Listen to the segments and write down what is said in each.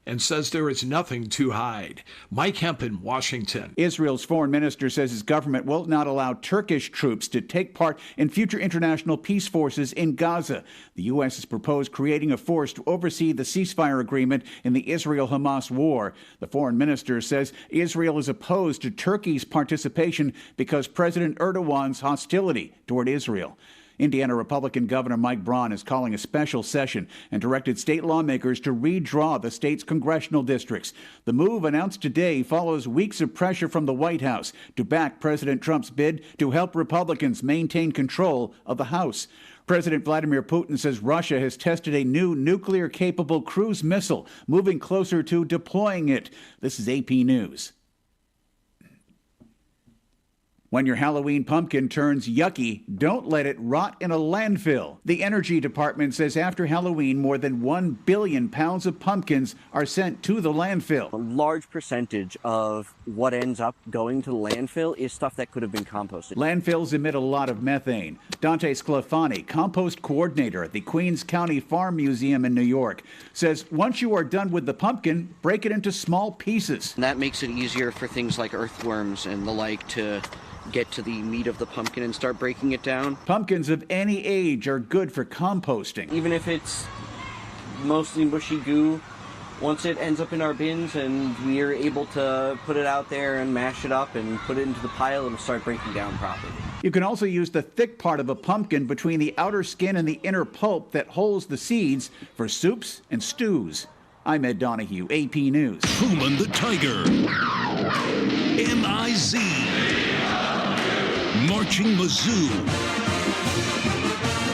and says there is nothing to hide. Mike Hemp in Washington. Israel's foreign minister says his government will not allow Turkish troops to take part in future international peace forces in Gaza. The U.S. has proposed creating a force to oversee the ceasefire agreement in the Israel-Hamas war. The foreign minister says Israel is opposed to Turkey's participation because President Erdogan's hostility toward Israel. Indiana Republican Governor Mike Braun is calling a special session and directed state lawmakers to redraw the state's congressional districts. The move, announced today, follows weeks of pressure from the White House to back President Trump's bid to help Republicans maintain control of the House. President Vladimir Putin says Russia has tested a new nuclear-capable cruise missile, moving closer to deploying it. This is AP News. When your Halloween pumpkin turns yucky, don't let it rot in a landfill. The Energy Department says after Halloween, more than 1 billion pounds of pumpkins are sent to the landfill. A large percentage of what ends up going to the landfill is stuff that could have been composted. Landfills emit a lot of methane. Dante Sclafani, compost coordinator at the Queens County Farm Museum in New York, says once you are done with the pumpkin, break it into small pieces. And that makes it easier for things like earthworms and the like to get to the meat of the pumpkin and start breaking it down. Pumpkins of any age are good for composting. Even if it's mostly mushy goo, once it ends up in our bins and we are able to put it out there and mash it up and put it into the pile, it'll start breaking down properly. You can also use the thick part of a pumpkin between the outer skin and the inner pulp that holds the seeds for soups and stews. I'm Ed Donahue, AP News. Truman the Tiger. M-I-Z. Marching Mizzou.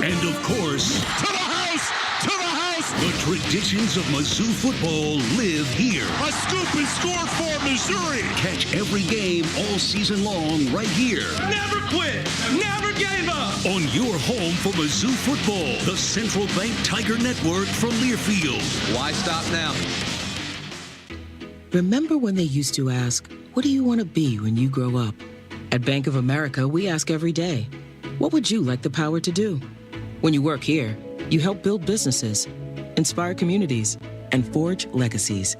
And of course, to the house! To the house! The traditions of Mizzou football live here. A scoop and score for Missouri! Catch every game all season long right here. Never quit! Never gave up! On your home for Mizzou football, the Central Bank Tiger Network from Learfield. Why stop now? Remember when they used to ask, what do you want to be when you grow up? At Bank of America, we ask every day, what would you like the power to do? When you work here, you help build businesses, inspire communities, and forge legacies.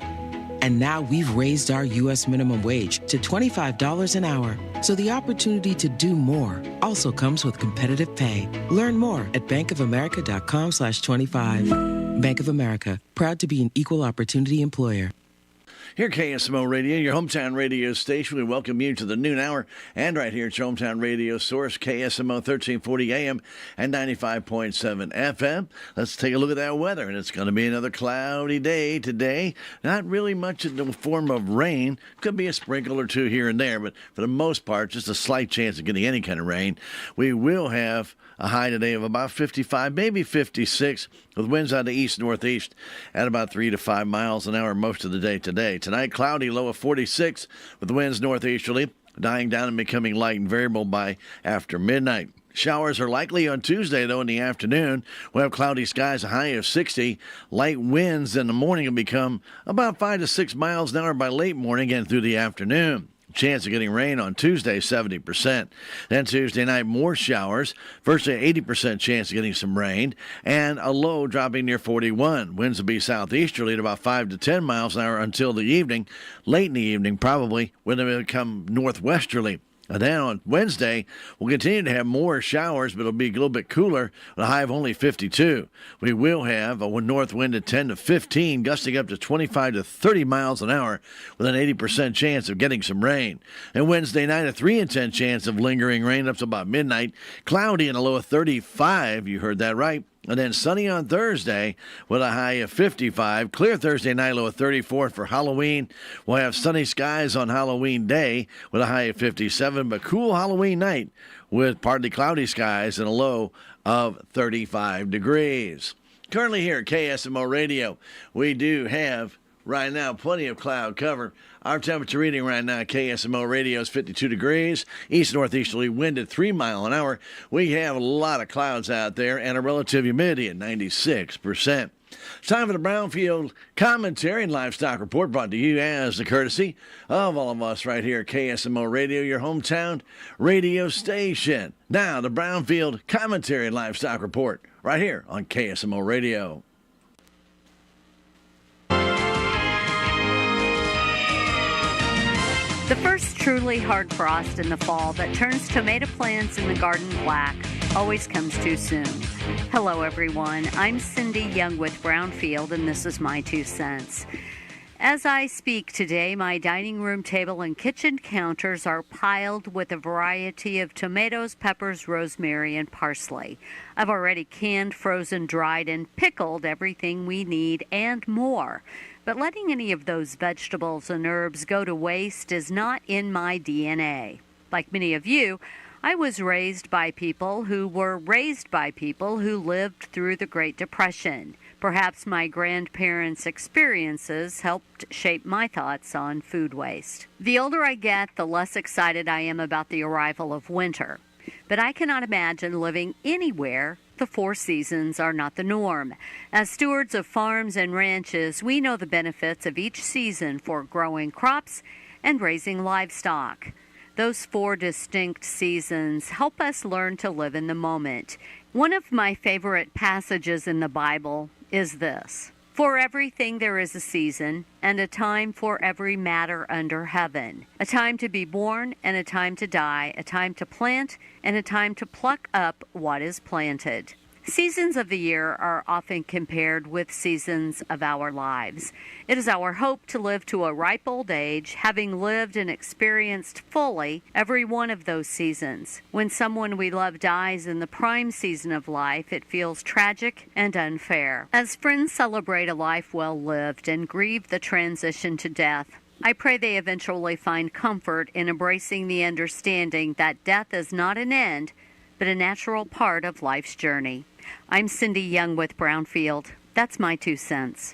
And now we've raised our U.S. minimum wage to $25 an hour. So the opportunity to do more also comes with competitive pay. Learn more at bankofamerica.com/25. Bank of America, proud to be an equal opportunity employer. Here at KSMO Radio, your hometown radio station, we welcome you to the noon hour and right here at your hometown radio source, KSMO 1340 AM and 95.7 FM. Let's take a look at that weather, and it's going to be another cloudy day today. Not really much in the form of rain. Could be a sprinkle or two here and there, but for the most part, just a slight chance of getting any kind of rain. We will have a high today of about 55, maybe 56, with winds out of east-northeast at about 3 to 5 miles an hour most of the day today. Tonight, cloudy, low of 46, with winds northeasterly, dying down and becoming light and variable by after midnight. Showers are likely on Tuesday, though, in the afternoon. We'll have cloudy skies, a high of 60. Light winds in the morning will become about 5 to 6 miles an hour by late morning and through the afternoon. Chance of getting rain on Tuesday, 70%. Then Tuesday night, more showers. Virtually 80% chance of getting some rain. And a low dropping near 41. Winds will be southeasterly at about 5 to 10 miles an hour until the evening. Late in the evening, probably, when they become northwesterly. And then on Wednesday, we'll continue to have more showers, but it'll be a little bit cooler, with a high of only 52. We will have a north wind at 10 to 15, gusting up to 25 to 30 miles an hour, with an 80% chance of getting some rain. And Wednesday night, a 3 in 10 chance of lingering rain up to about midnight. Cloudy and a low of 35. You heard that right. And then sunny on Thursday with a high of 55. Clear Thursday night, low of 34 for Halloween. We'll have sunny skies on Halloween day with a high of 57, but cool Halloween night with partly cloudy skies and a low of 35 degrees. Currently here at KSMO Radio, we do have right now plenty of cloud cover. Our temperature reading right now at KSMO Radio is 52 degrees, east-northeasterly wind at 3 miles an hour. We have a lot of clouds out there and a relative humidity at 96%. It's time for the Brownfield Commentary and Livestock Report, brought to you as the courtesy of all of us right here at KSMO Radio, your hometown radio station. Now, the Brownfield Commentary and Livestock Report right here on KSMO Radio. truly hard frost in the fall that turns tomato plants in the garden black always comes too soon. Hello, everyone. I'm Cindy Young with Brownfield, and this is my 2 cents. As I speak today, my dining room table and kitchen counters are piled with a variety of tomatoes, peppers, rosemary, and parsley. I've already canned, frozen, dried, and pickled everything we need and more. But letting any of those vegetables and herbs go to waste is not in my DNA. Like many of you, I was raised by people who were raised by people who lived through the Great Depression. Perhaps my grandparents' experiences helped shape my thoughts on food waste. The older I get, the less excited I am about the arrival of winter. But I cannot imagine living anywhere the 4 seasons are not the norm. As stewards of farms and ranches, we know the benefits of each season for growing crops and raising livestock. Those 4 distinct seasons help us learn to live in the moment. One of my favorite passages in the Bible is this: "For everything there is a season, and a time for every matter under heaven. A time to be born, and a time to die, a time to plant, and a time to pluck up what is planted." Seasons of the year are often compared with seasons of our lives. It is our hope to live to a ripe old age, having lived and experienced fully every one of those seasons. When someone we love dies in the prime season of life, it feels tragic and unfair. As friends celebrate a life well lived and grieve the transition to death, I pray they eventually find comfort in embracing the understanding that death is not an end, but a natural part of life's journey. I'm Cindy Young with Brownfield. That's my 2 cents.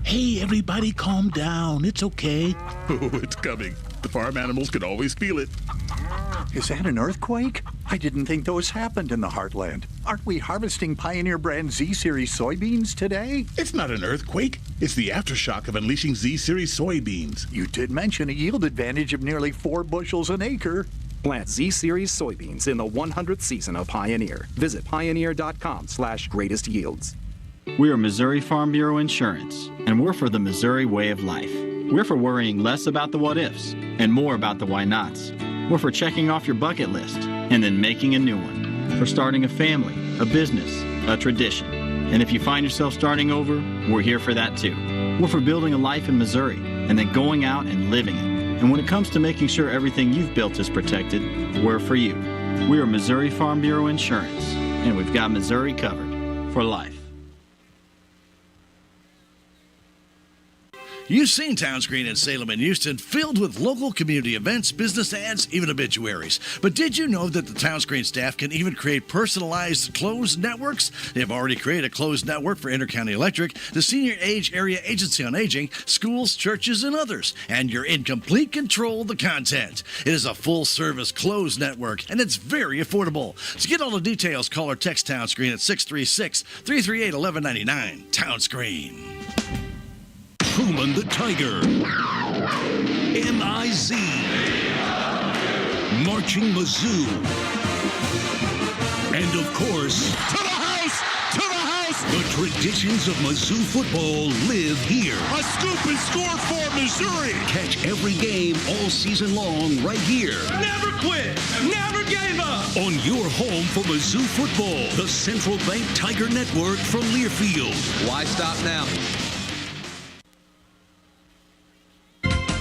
Hey, everybody, calm down. It's okay. Oh, it's coming. The farm animals can always feel it. Is that an earthquake? I didn't think those happened in the heartland. Aren't we harvesting Pioneer brand Z-Series soybeans today? It's not an earthquake. It's the aftershock of unleashing Z-Series soybeans. You did mention a yield advantage of nearly 4 bushels an acre. Plant Z-Series soybeans in the 100th season of Pioneer. Visit pioneer.com/greatest yields. We are Missouri Farm Bureau Insurance, and we're for the Missouri way of life. We're for worrying less about the what-ifs and more about the why-nots. We're for checking off your bucket list and then making a new one. For starting a family, a business, a tradition. And if you find yourself starting over, we're here for that too. We're for building a life in Missouri and then going out and living it. And when it comes to making sure everything you've built is protected, we're for you. We are Missouri Farm Bureau Insurance, and we've got Missouri covered for life. You've seen Towns Green in Salem and Houston filled with local community events, business ads, even obituaries. But did you know that the Towns Green staff can even create personalized closed networks? They've already created a closed network for Intercounty Electric, the Senior Age Area Agency on Aging, schools, churches, and others. And you're in complete control of the content. It is a full-service closed network, and it's very affordable. To get all the details, call or text Towns Green at 636-338-1199. Towns Green. Truman the Tiger. M-I-Z. Marching Mizzou. And of course, To the house! To the house! the traditions of Mizzou football live here. A scoop and score for Missouri! Catch every game all season long right here. Never quit! Never gave up! On your home for Mizzou football, the Central Bank Tiger Network from Learfield. Why stop now?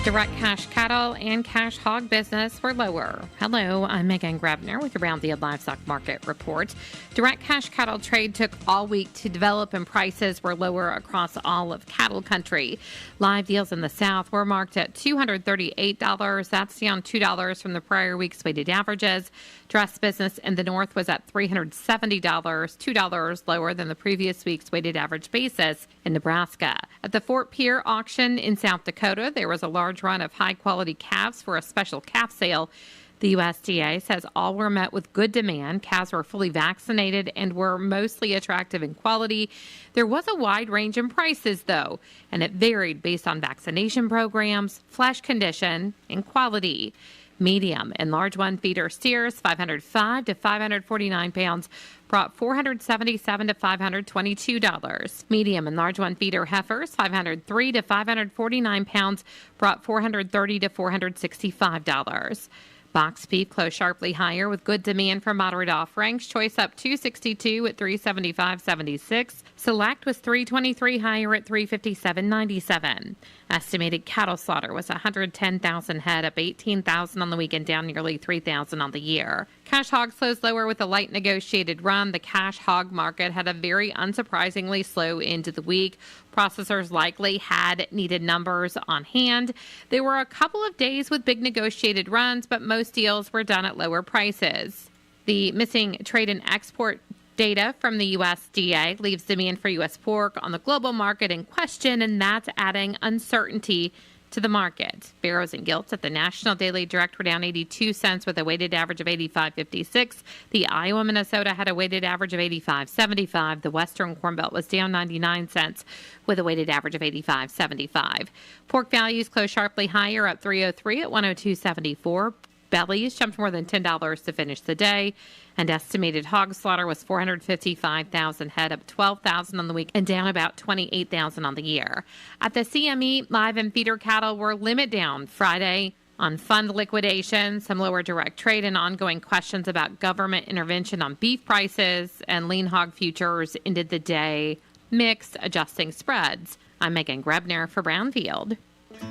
Direct cash cattle and cash hog business were lower. Hello, I'm Megan Grabner with your Brownfield Livestock Market Report. Direct cash cattle trade took all week to develop, and prices were lower across all of cattle country. Live deals in the South were marked at $238. That's down $2 from the prior week's weighted averages. Dress business in the North was at $370, $2 lower than the previous week's weighted average basis in Nebraska. At the Fort Pierre auction in South Dakota, there was a large run of high-quality calves for a special calf sale. The USDA says all were met with good demand. Calves were fully vaccinated and were mostly attractive in quality. There was a wide range in prices, though, and it varied based on vaccination programs, flesh condition, and quality. Medium and large one feeder steers, 505 to 549 pounds, brought $477 to $522. Medium and large one feeder heifers, 503 to 549 pounds, brought $430 to $465. Box beef closed sharply higher with good demand for moderate offerings. Choice up $262 at $375.76. Select was $323 higher at $357.97. Estimated cattle slaughter was 110,000 head, up 18,000 on the week and down nearly 3,000 on the year. Cash hogs closed lower with a light negotiated run. The cash hog market had a very unsurprisingly slow end to the week. Processors likely had needed numbers on hand. There were a couple of days with big negotiated runs, but most deals were done at lower prices. The missing trade and export data from the USDA leaves demand for U.S. pork on the global market in question, and that's adding uncertainty to the market. Barrows and Gilts at the National Daily Direct were down 82 cents with a weighted average of 85.56. The Iowa Minnesota had a weighted average of 85.75. The Western Corn Belt was down 99 cents with a weighted average of 85.75. Pork values closed sharply higher, up 303 at 102.74. Bellies jumped more than $10 to finish the day, and estimated hog slaughter was 455,000 head, up 12,000 on the week and down about 28,000 on the year. At the CME, live and feeder cattle were limit down Friday on fund liquidation, some lower direct trade, and ongoing questions about government intervention on beef prices, and lean hog futures ended the day mixed, adjusting spreads. I'm Megan Grebner for Brownfield.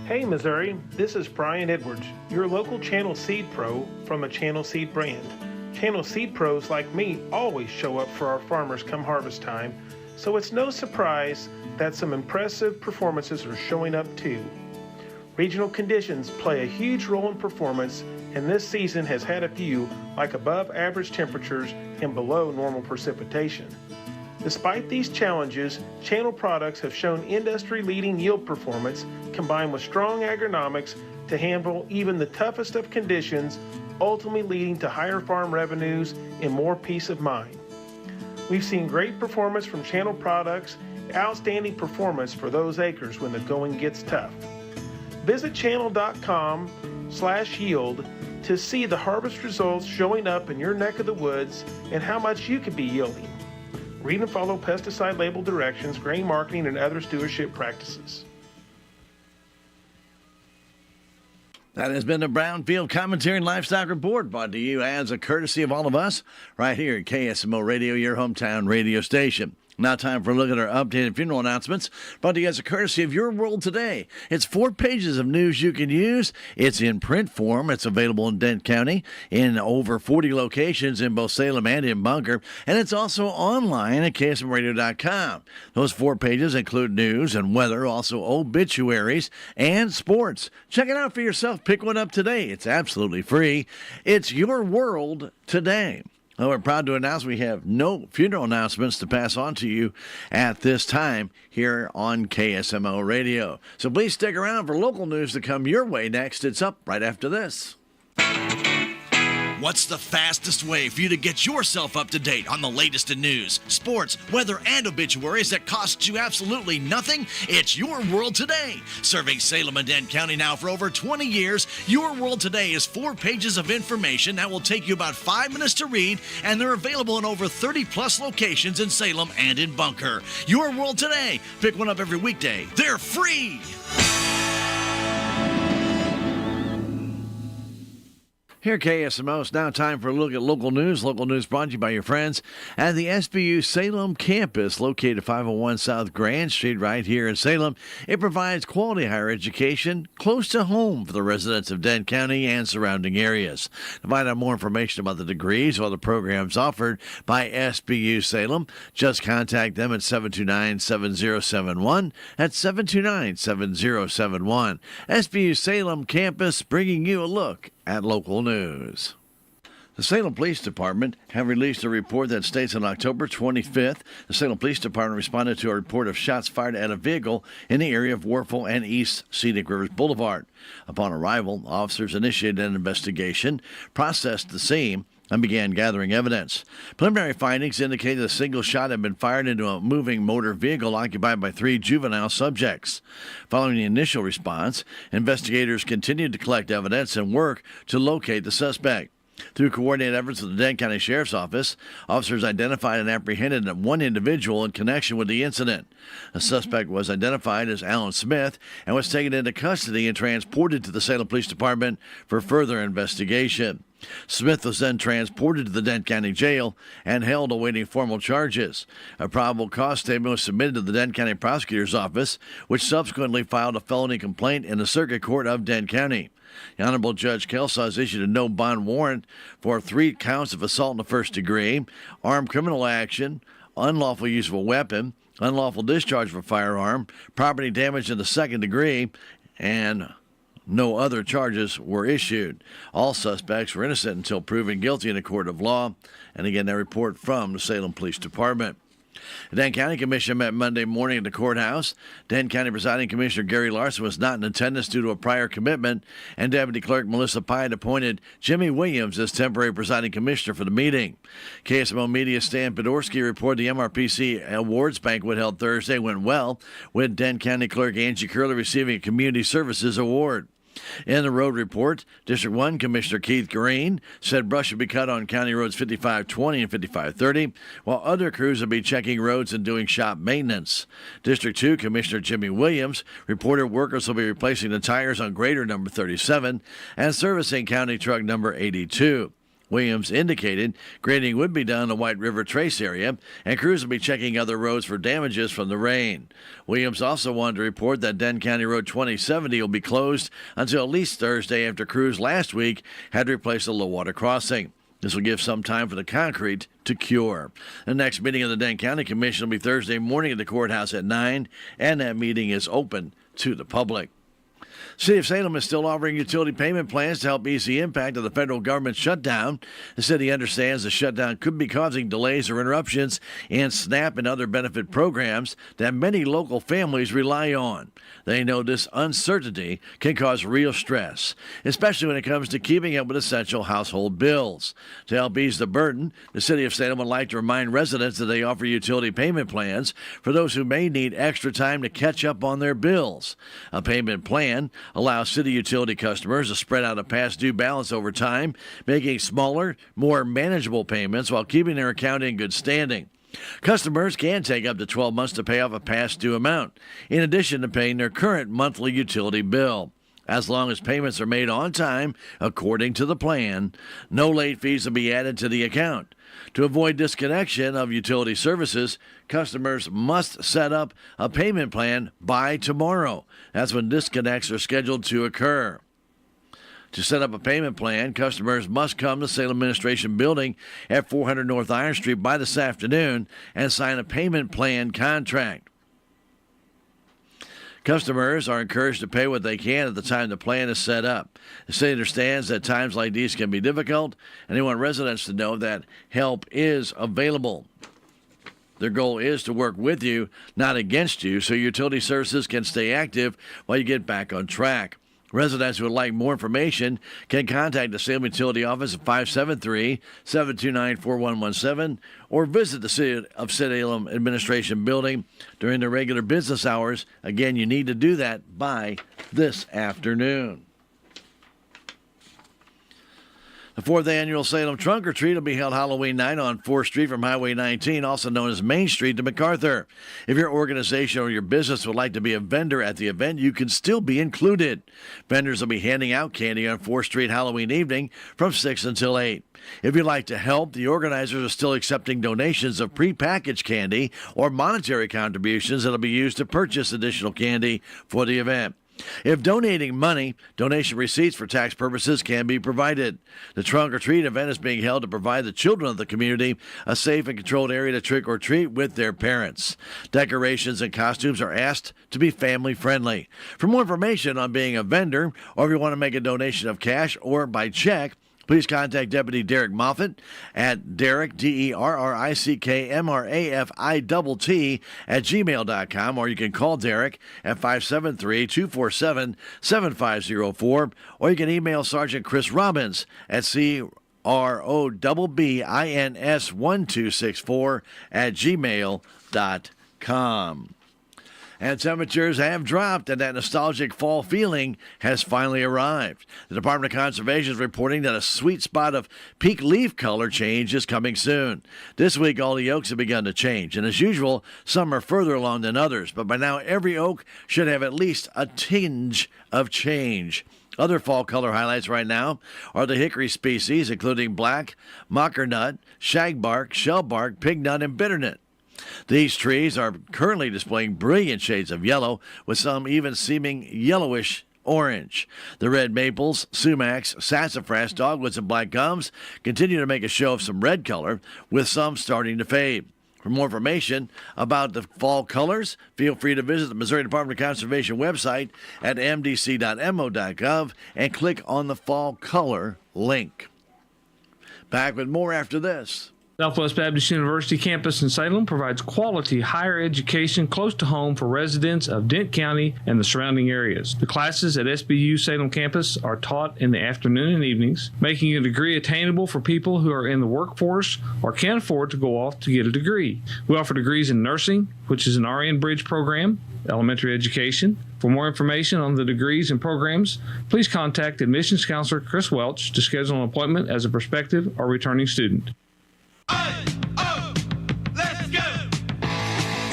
Hey Missouri, this is Brian Edwards, your local Channel Seed Pro from a Channel Seed brand. Channel Seed Pros like me always show up for our farmers come harvest time, so it's no surprise that some impressive performances are showing up too. Regional conditions play a huge role in performance, and this season has had a few like above average temperatures and below normal precipitation. Despite these challenges, Channel products have shown industry-leading yield performance combined with strong agronomics to handle even the toughest of conditions, ultimately leading to higher farm revenues and more peace of mind. We've seen great performance from Channel products, outstanding performance for those acres when the going gets tough. Visit channel.com/yield to see the harvest results showing up in your neck of the woods and how much you could be yielding. Read and follow pesticide label directions, grain marketing, and other stewardship practices. That has been the Brownfield Commentary and Livestock Report, brought to you as a courtesy of all of us right here at KSMO Radio, your hometown radio station. Now time for a look at our updated funeral announcements, brought to you as a courtesy of Your World Today. It's 4 pages of news you can use. It's in print form. It's available in Dent County in over 40 locations in both Salem and in Bunker. And it's also online at KSMRadio.com. Those 4 pages include news and weather, also obituaries and sports. Check it out for yourself. Pick one up today. It's absolutely free. It's Your World Today. Well, we're proud to announce we have no funeral announcements to pass on to you at this time here on KSMO Radio. So please stick around for local news to come your way next. It's up right after this. What's the fastest way for you to get yourself up to date on the latest in news, sports, weather, and obituaries that costs you absolutely nothing? It's Your World Today. Serving Salem and Dent County now for over 20 years, Your World Today is 4 pages of information that will take you about 5 minutes to read, and they're available in over 30-plus locations in Salem and in Bunker. Your World Today. Pick one up every weekday. They're free. Here at KSMO, it's now time for a look at local news. Local news brought to you by your friends at the SBU Salem campus, located 501 South Grand Street right here in Salem. It provides quality higher education close to home for the residents of Dent County and surrounding areas. To find out more information about the degrees or the programs offered by SBU Salem, just contact them at 729-7071. That's 729-7071. SBU Salem campus, bringing you a look at local news. The Salem Police Department have released a report that states on October 25th, the Salem Police Department responded to a report of shots fired at a vehicle in the area of Warfel and East Scenic Rivers Boulevard. Upon arrival, officers initiated an investigation, processed the scene, and began gathering evidence. Preliminary findings indicated a single shot had been fired into a moving motor vehicle occupied by 3 juvenile subjects. Following the initial response, investigators continued to collect evidence and work to locate the suspect. Through coordinated efforts with the Dane County Sheriff's Office, officers identified and apprehended one individual in connection with the incident. The suspect was identified as Alan Smith and was taken into custody and transported to the Salem Police Department for further investigation. Smith was then transported to the Dane County Jail and held awaiting formal charges. A probable cause statement was submitted to the Dane County Prosecutor's Office, which subsequently filed a felony complaint in the Circuit Court of Dane County. The Honorable Judge Kelsaw has issued a no-bond warrant for 3 counts of assault in the first degree, armed criminal action, unlawful use of a weapon, unlawful discharge of a firearm, property damage in the second degree, and no other charges were issued. All suspects were innocent until proven guilty in a court of law. And again, that report from the Salem Police Department. The Dane County Commission met Monday morning at the courthouse. Dane County Presiding Commissioner Gary Larson was not in attendance due to a prior commitment, and Deputy Clerk Melissa Pyatt appointed Jimmy Williams as temporary presiding commissioner for the meeting. KSMO Media Stan Podorski reported the MRPC Awards Banquet held Thursday went well, with Dane County Clerk Angie Curley receiving a Community Services Award. In the road report, District 1 Commissioner Keith Green said brush should be cut on County Roads 5520 and 5530, while other crews will be checking roads and doing shop maintenance. District 2 Commissioner Jimmy Williams reported workers will be replacing the tires on grader number 37 and servicing county truck number 82. Williams indicated grading would be done in the White River Trace area, and crews will be checking other roads for damages from the rain. Williams also wanted to report that Dane County Road 2070 will be closed until at least Thursday after crews last week had to replace the low-water crossing. This will give some time for the concrete to cure. The next meeting of the Dane County Commission will be Thursday morning at the courthouse at 9, and that meeting is open to the public. City of Salem is still offering utility payment plans to help ease the impact of the federal government shutdown. The city understands the shutdown could be causing delays or interruptions in SNAP and other benefit programs that many local families rely on. They know this uncertainty can cause real stress, especially when it comes to keeping up with essential household bills. To help ease the burden, the City of Salem would like to remind residents that they offer utility payment plans for those who may need extra time to catch up on their bills. A payment plan allows city utility customers to spread out a past due balance over time, making smaller, more manageable payments while keeping their account in good standing. Customers can take up to 12 months to pay off a past due amount, in addition to paying their current monthly utility bill. As long as payments are made on time, according to the plan, no late fees will be added to the account. To avoid disconnection of utility services, customers must set up a payment plan by tomorrow. That's when disconnects are scheduled to occur. To set up a payment plan, customers must come to Salem Administration Building at 400 North Iron Street by this afternoon and sign a payment plan contract. Customers are encouraged to pay what they can at the time the plan is set up. The city understands that times like these can be difficult, and they want residents to know that help is available. Their goal is to work with you, not against you, so utility services can stay active while you get back on track. Residents who would like more information can contact the Salem Utility Office at 573-729-4117 or visit the City of Salem Administration Building during their regular business hours. Again, you need to do that by this afternoon. The 4th annual Salem Trunk or Treat will be held Halloween night on 4th Street from Highway 19, also known as Main Street to MacArthur. If your organization or your business would like to be a vendor at the event, you can still be included. Vendors will be handing out candy on 4th Street Halloween evening from 6 until 8. If you'd like to help, the organizers are still accepting donations of prepackaged candy or monetary contributions that will be used to purchase additional candy for the event. If donating money, donation receipts for tax purposes can be provided. The Trunk or Treat event is being held to provide the children of the community a safe and controlled area to trick or treat with their parents. Decorations and costumes are asked to be family friendly. For more information on being a vendor, or if you want to make a donation of cash or by check, please contact Deputy Derek Moffett at Derek, DERRICKMRAFITT at gmail.com, or you can call Derek at 573-247-7504, or you can email Sergeant Chris Robbins at ROBBINS1264 at gmail.com. And temperatures have dropped, and that nostalgic fall feeling has finally arrived. The Department of Conservation is reporting that a sweet spot of peak leaf color change is coming soon. This week, all the oaks have begun to change, and as usual, some are further along than others, but by now every oak should have at least a tinge of change. Other fall color highlights right now are the hickory species, including black, mockernut, shagbark, shellbark, pignut, and bitternut. These trees are currently displaying brilliant shades of yellow, with some even seeming yellowish orange. The red maples, sumacs, sassafras, dogwoods, and black gums continue to make a show of some red color, with some starting to fade. For more information about the fall colors, feel free to visit the Missouri Department of Conservation website at mdc.mo.gov and click on the fall color link. Back with more after this. Southwest Baptist University campus in Salem provides quality higher education close to home for residents of Dent County and the surrounding areas. The classes at SBU Salem campus are taught in the afternoon and evenings, making a degree attainable for people who are in the workforce or can't afford to go off to get a degree. We offer degrees in nursing, which is an RN Bridge program, elementary education. For more information on the degrees and programs, please contact admissions counselor Chris Welch to schedule an appointment as a prospective or returning student.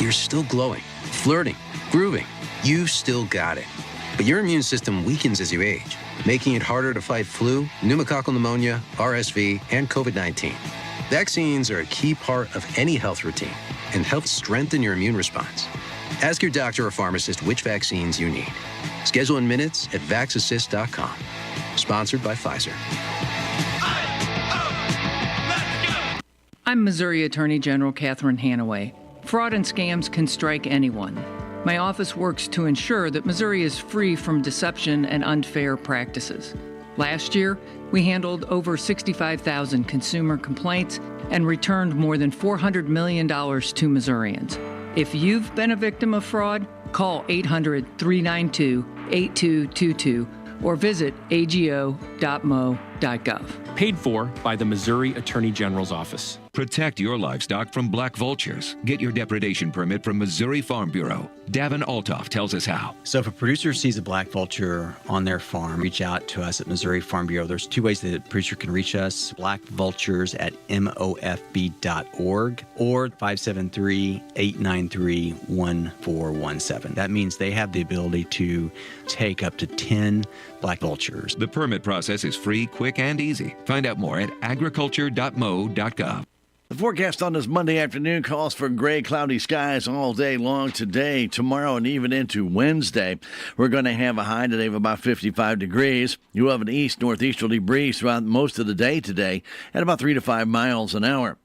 You're still glowing, flirting, grooving. You still got it. But your immune system weakens as you age, making it harder to fight flu, pneumococcal pneumonia, RSV, and COVID-19. Vaccines are a key part of any health routine and help strengthen your immune response. Ask your doctor or pharmacist which vaccines you need. Schedule in minutes at vaxassist.com. Sponsored by Pfizer. I'm Missouri Attorney General Catherine Hanaway. Fraud and scams can strike anyone. My office works to ensure that Missouri is free from deception and unfair practices. Last year, we handled over 65,000 consumer complaints and returned more than $400 million to Missourians. If you've been a victim of fraud, call 800-392-8222 or visit ago.mo.gov. Paid for by the Missouri Attorney General's Office. Protect your livestock from black vultures. Get your depredation permit from Missouri Farm Bureau. Davin Altoff tells us how. So if a producer sees a black vulture on their farm, reach out to us at Missouri Farm Bureau. There's two ways that a producer can reach us: blackvultures@mofb.org or 573-893-1417. That means they have the ability to take up to 10 black vultures. The permit process is free, quick, and easy. Find out more at agriculture.mo.gov. The forecast on this Monday afternoon calls for gray, cloudy skies all day long today, tomorrow, and even into Wednesday. We're going to have a high today of about 55 degrees. You have an east-northeasterly breeze throughout most of the day today at about 3 to 5 miles an hour.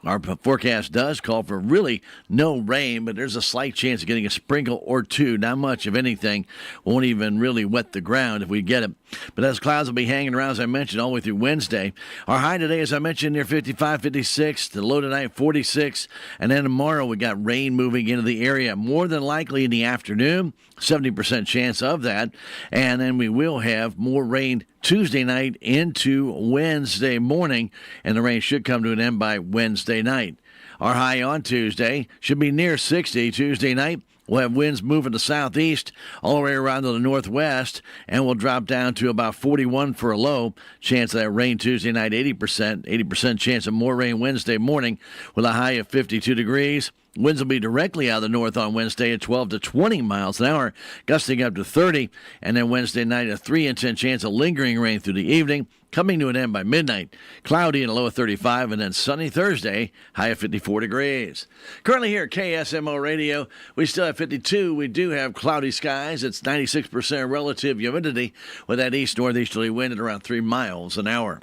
Our forecast does call for really no rain, but there's a slight chance of getting a sprinkle or two. Not much of anything. Won't even really wet the ground if we get it. But those clouds will be hanging around, as I mentioned, all the way through Wednesday. Our high today, as I mentioned, near 55, 56. The low tonight, 46. And then tomorrow, we got rain moving into the area. More than likely in the afternoon. 70% chance of that. And then we will have more rain Tuesday night into Wednesday morning, and the rain should come to an end by Wednesday night. Our high on Tuesday should be near 60 Tuesday night. We'll have winds moving to southeast all the way around to the northwest, and we'll drop down to about 41 for a low. Chance of that rain Tuesday night, 80% chance of more rain Wednesday morning with a high of 52 degrees. Winds will be directly out of the north on Wednesday at 12 to 20 miles an hour, gusting up to 30. And then Wednesday night, a 3 in 10 chance of lingering rain through the evening, coming to an end by midnight. Cloudy and a low of 35, and then sunny Thursday, high of 54 degrees. Currently here at KSMO Radio, we still have 52. We do have cloudy skies. It's 96% relative humidity with that east-northeasterly wind at around 3 miles an hour.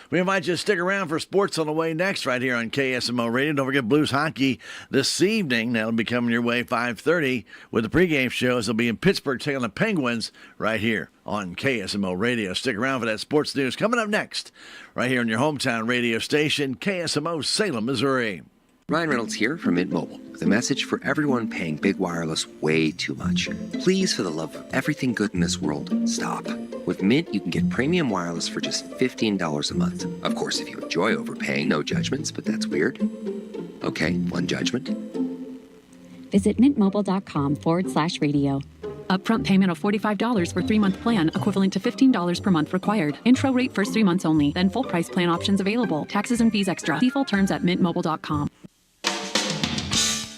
We invite you to stick around for sports on the way next right here on KSMO Radio. Don't forget Blues hockey this evening. That'll be coming your way 5:30 with the pregame shows. They'll be in Pittsburgh taking on the Penguins right here on KSMO Radio. Stick around for that sports news coming up next right here on your hometown radio station, KSMO Salem, Missouri. Ryan Reynolds here from Mint Mobile with a message for everyone paying big wireless way too much. Please, for the love of everything good in this world, stop. With Mint, you can get premium wireless for just $15 a month. Of course, if you enjoy overpaying, no judgments, but that's weird. Okay, one judgment. Visit mintmobile.com/radio. Upfront payment of $45 for 3-month plan, equivalent to $15 per month required. Intro rate first 3 months only, then full price plan options available. Taxes and fees extra. Default terms at mintmobile.com.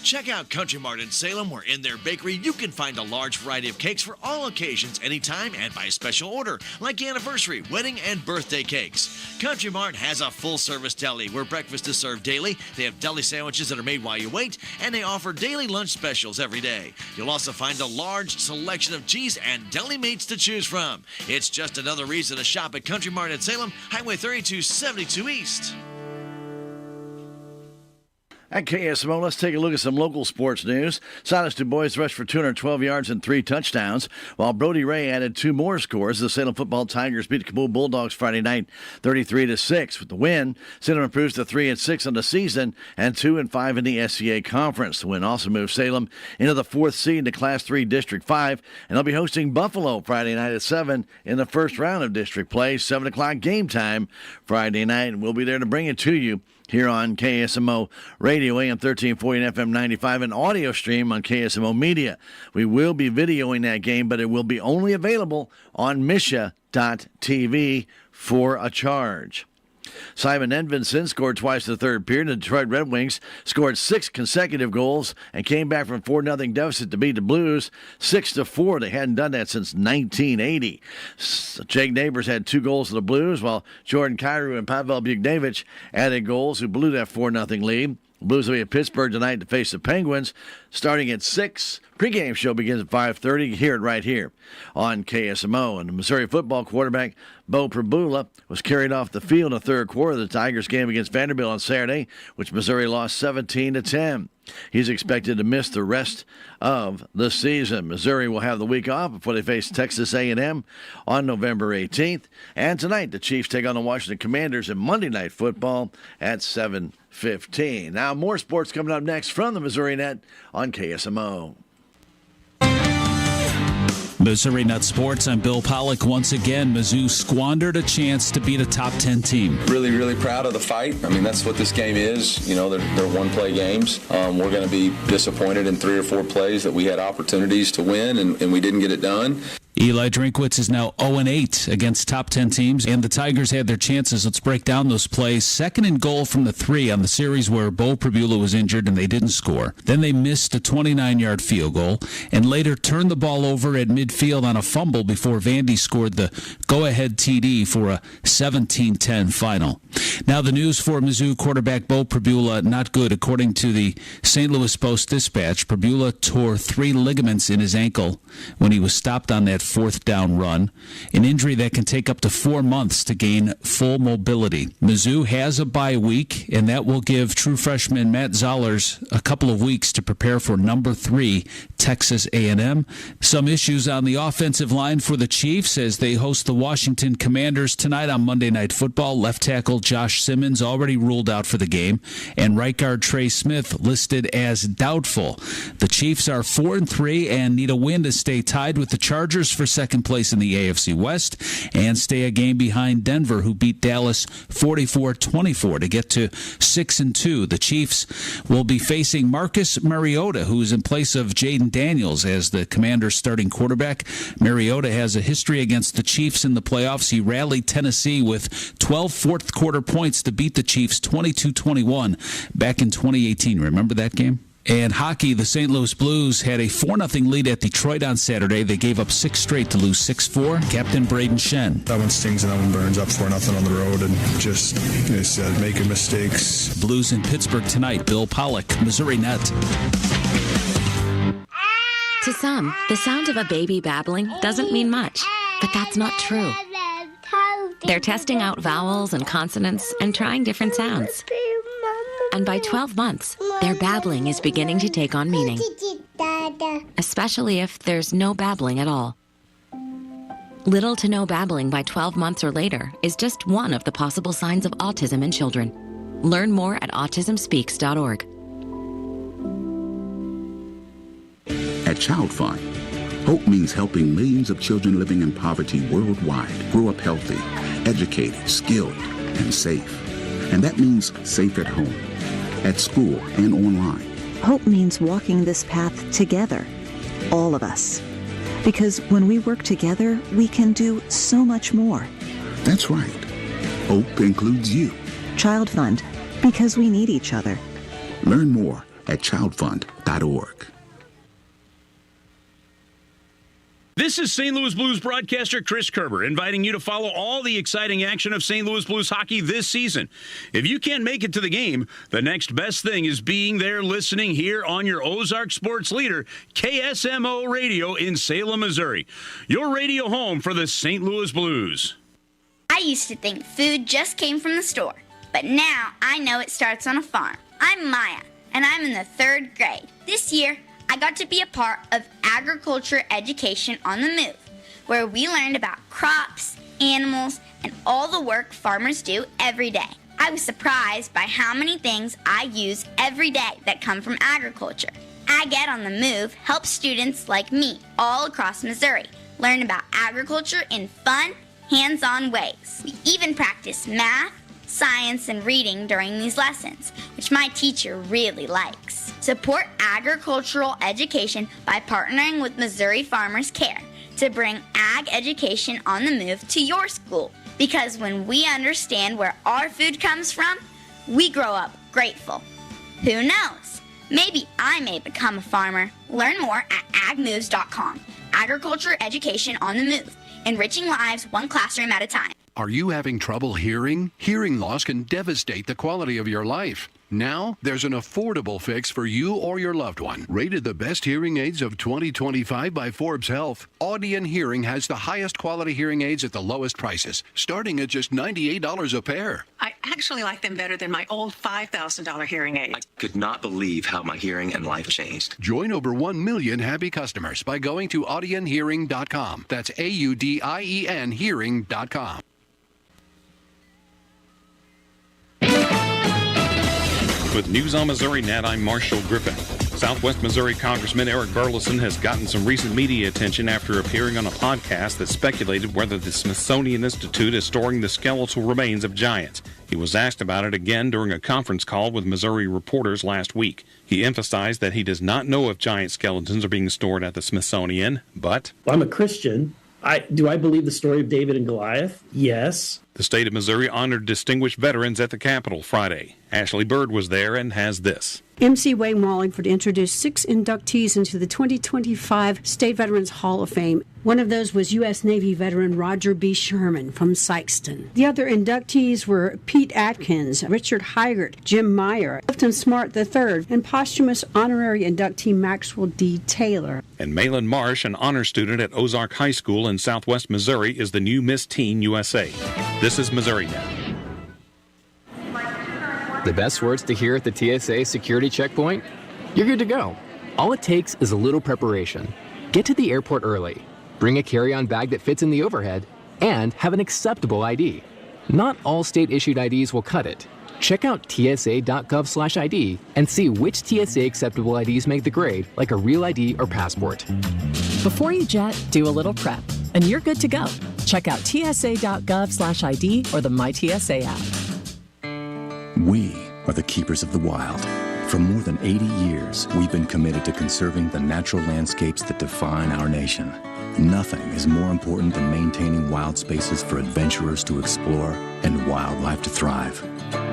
Check out Country Mart in Salem, where in their bakery you can find a large variety of cakes for all occasions, anytime, and by special order, like anniversary, wedding, and birthday cakes. Country Mart has a full-service deli where breakfast is served daily. They have deli sandwiches that are made while you wait, and they offer daily lunch specials every day. You'll also find a large selection of cheese and deli meats to choose from. It's just another reason to shop at Country Mart in Salem, Highway 3272 East. At KSMO, let's take a look at some local sports news. Silas Du Bois rushed for 212 yards and 3 touchdowns, while Brody Ray added 2 more scores. The Salem football Tigers beat the Kabul Bulldogs Friday night 33-6. With the win, Salem improves to 3-6 on the season and 2-5 in the SCA Conference. The win also moves Salem into the 4th seed into Class 3 District 5, and they'll be hosting Buffalo Friday night at 7 in the first round of district play. 7 o'clock game time Friday night, and we'll be there to bring it to you here on KSMO Radio, AM 1340 and FM 95, and audio stream on KSMO Media. We will be videoing that game, but it will be only available on Misha.tv for a charge. Simon Edvinson scored twice in the third period. The Detroit Red Wings scored 6 consecutive goals and came back from 4-0 deficit to beat the Blues 6-4. They hadn't done that since 1980. Jake Neighbors had 2 goals for the Blues, while Jordan Kyrou and Pavel Bugdanovic added goals, who blew that 4-0 lead. The Blues will be at Pittsburgh tonight to face the Penguins, starting at 6. Pre-game show begins at 5:30. You hear it right here on KSMO. And the Missouri football quarterback, Bo Prabula, was carried off the field in the third quarter of the Tigers game against Vanderbilt on Saturday, which Missouri lost 17-10. He's expected to miss the rest of the season. Missouri will have the week off before they face Texas A&M on November 18th. And tonight, the Chiefs take on the Washington Commanders in Monday Night Football at 7:15. Now, more sports coming up next from the Missouri Net on KSMO. Missouri Net Sports, I'm Bill Pollock. Once again, Mizzou squandered a chance to beat a top 10 team. Really, really proud of the fight. I mean, that's what this game is. You know, they're one-play games. We're going to be disappointed in 3 or 4 plays that we had opportunities to win, and we didn't get it done. Eli Drinkwitz is now 0-8 against top 10 teams, and the Tigers had their chances. Let's break down those plays. 2nd and goal from the 3 on the series where Bo Prabula was injured and they didn't score. Then they missed a 29-yard field goal and later turned the ball over at midfield on a fumble before Vandy scored the go-ahead TD for a 17-10 final. Now the news for Mizzou quarterback Bo Prabula, not good. According to the St. Louis Post-Dispatch, Prabula tore 3 ligaments in his ankle when he was stopped on that 4th down run, an injury that can take up to 4 months to gain full mobility. Mizzou has a bye week, and that will give true freshman Matt Zollers a couple of weeks to prepare for number 3 Texas A&M. Some issues on the offensive line for the Chiefs as they host the Washington Commanders tonight on Monday Night Football. Left tackle Josh Simmons already ruled out for the game, and right guard Trey Smith listed as doubtful. The Chiefs are 4-3 and need a win to stay tied with the Chargers for 2nd place in the AFC West and stay a game behind Denver, who beat Dallas 44-24 to get to 6-2. The Chiefs will be facing Marcus Mariota, who is in place of Jaden Daniels as the Commanders' starting quarterback. Mariota has a history against the Chiefs in the playoffs. He rallied Tennessee with 12 fourth-quarter points to beat the Chiefs 22-21 back in 2018. Remember that game? And hockey, the St. Louis Blues had a 4-0 lead at Detroit on Saturday. They gave up 6 straight to lose 6-4. Captain Braden Shen. That one stings and that one burns. Up 4-0 on the road and just making mistakes. Blues in Pittsburgh tonight. Bill Pollock, Missouri Net. To some, the sound of a baby babbling doesn't mean much, but that's not true. They're testing out vowels and consonants and trying different sounds. And by 12 months, their babbling is beginning to take on meaning, especially if there's no babbling at all. Little to no babbling by 12 months or later is just one of the possible signs of autism in children. Learn more at autismspeaks.org. At Child Fund, Hope means helping millions of children living in poverty worldwide grow up healthy, educated, skilled, and safe. And that means safe at home, at school, and online. Hope means walking this path together, all of us. Because when we work together, we can do so much more. That's right. Hope includes you. Child Fund, because we need each other. Learn more at childfund.org. This is St. Louis Blues broadcaster Chris Kerber inviting you to follow all the exciting action of St. Louis Blues hockey this season. If you can't make it to the game, the next best thing is being there listening here on your Ozark sports leader, KSMO Radio in Salem, Missouri. Your radio home for the St. Louis Blues. I used to think food just came from the store, but now I know it starts on a farm. I'm Maya, and I'm in the 3rd grade. This year, I got to be a part of Agriculture Education on the Move, where we learned about crops, animals, and all the work farmers do every day. I was surprised by how many things I use every day that come from agriculture. Ag Ed on the Move helps students like me all across Missouri learn about agriculture in fun, hands-on ways. We even practice math, science, and reading during these lessons, which my teacher really likes. Support agricultural education by partnering with Missouri Farmers Care to bring ag education on the move to your school. Because when we understand where our food comes from, we grow up grateful. Who knows? Maybe I may become a farmer. Learn more at agmoves.com. Agriculture education on the move, enriching lives one classroom at a time. Are you having trouble hearing? Hearing loss can devastate the quality of your life. Now, there's an affordable fix for you or your loved one. Rated the best hearing aids of 2025 by Forbes Health, Audion Hearing has the highest quality hearing aids at the lowest prices, starting at just $98 a pair. I actually like them better than my old $5,000 hearing aid. I could not believe how my hearing and life changed. Join over 1 million happy customers by going to audionhearing.com. That's AUDIEN hearing.com. With News on Missouri Net, I'm Marshall Griffin. Southwest Missouri Congressman Eric Burleson has gotten some recent media attention after appearing on a podcast that speculated whether the Smithsonian Institute is storing the skeletal remains of giants. He was asked about it again during a conference call with Missouri reporters last week. He emphasized that he does not know if giant skeletons are being stored at the Smithsonian, but... I'm a Christian. Do I believe the story of David and Goliath? Yes. The state of Missouri honored distinguished veterans at the Capitol Friday. Ashley Bird was there and has this. MC Wayne Wallingford introduced 6 inductees into the 2025 State Veterans Hall of Fame. One of those was U.S. Navy veteran Roger B. Sherman from Sykeston. The other inductees were Pete Atkins, Richard Heigert, Jim Meyer, Clifton Smart III, and posthumous honorary inductee Maxwell D. Taylor. And Malin Marsh, an honor student at Ozark High School in southwest Missouri, is the new Miss Teen USA. This is Missouri Now. The best words to hear at the TSA security checkpoint? You're good to go. All it takes is a little preparation. Get to the airport early, bring a carry-on bag that fits in the overhead, and have an acceptable ID. Not all state-issued IDs will cut it. Check out tsa.gov/ID and see which TSA acceptable IDs make the grade, like a real ID or passport. Before you jet, do a little prep, and you're good to go. Check out tsa.gov/ID or the MyTSA app. We are the keepers of the wild. For more than 80 years, we've been committed to conserving the natural landscapes that define our nation. Nothing is more important than maintaining wild spaces for adventurers to explore and wildlife to thrive.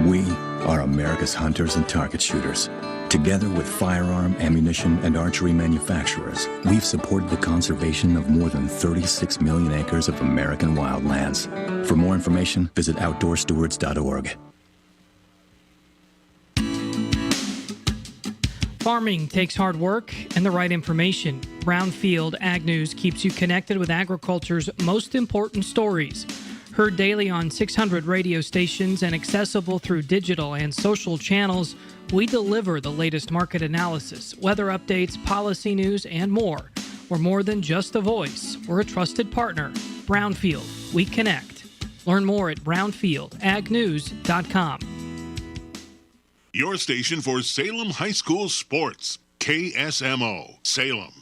We are America's hunters and target shooters. Together with firearm, ammunition, and archery manufacturers, we've supported the conservation of more than 36 million acres of American wildlands. For more information, visit outdoorstewards.org. Farming takes hard work and the right information. Brownfield Ag News keeps you connected with agriculture's most important stories. Heard daily on 600 radio stations and accessible through digital and social channels, we deliver the latest market analysis, weather updates, policy news, and more. We're more than just a voice. We're a trusted partner. Brownfield, we connect. Learn more at brownfieldagnews.com. Your station for Salem High School sports, KSMO, Salem.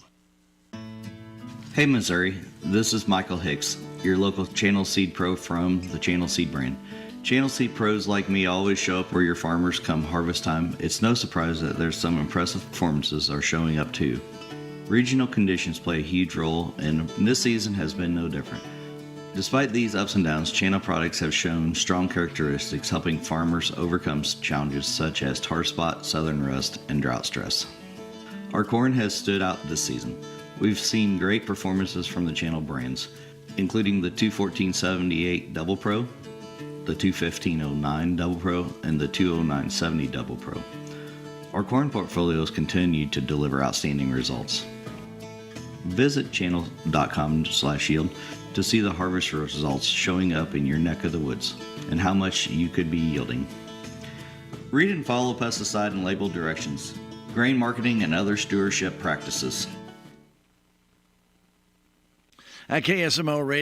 Hey Missouri, this is Michael Hicks, your local Channel Seed Pro from the Channel Seed brand. Channel Seed Pros like me always show up where your farmers come harvest time. It's no surprise that there's some impressive performances are showing up too. Regional conditions play a huge role, and this season has been no different. Despite these ups and downs, Channel products have shown strong characteristics helping farmers overcome challenges such as tar spot, southern rust, and drought stress. Our corn has stood out this season. We've seen great performances from the Channel brands, including the 214-78 Double Pro, the 215-09 Double Pro, and the 209-70 Double Pro. Our corn portfolios continue to deliver outstanding results. Visit channel.com/yield to see the harvest results showing up in your neck of the woods and how much you could be yielding. Read and follow pesticide and label directions, grain marketing, and other stewardship practices. At KSMO Radio.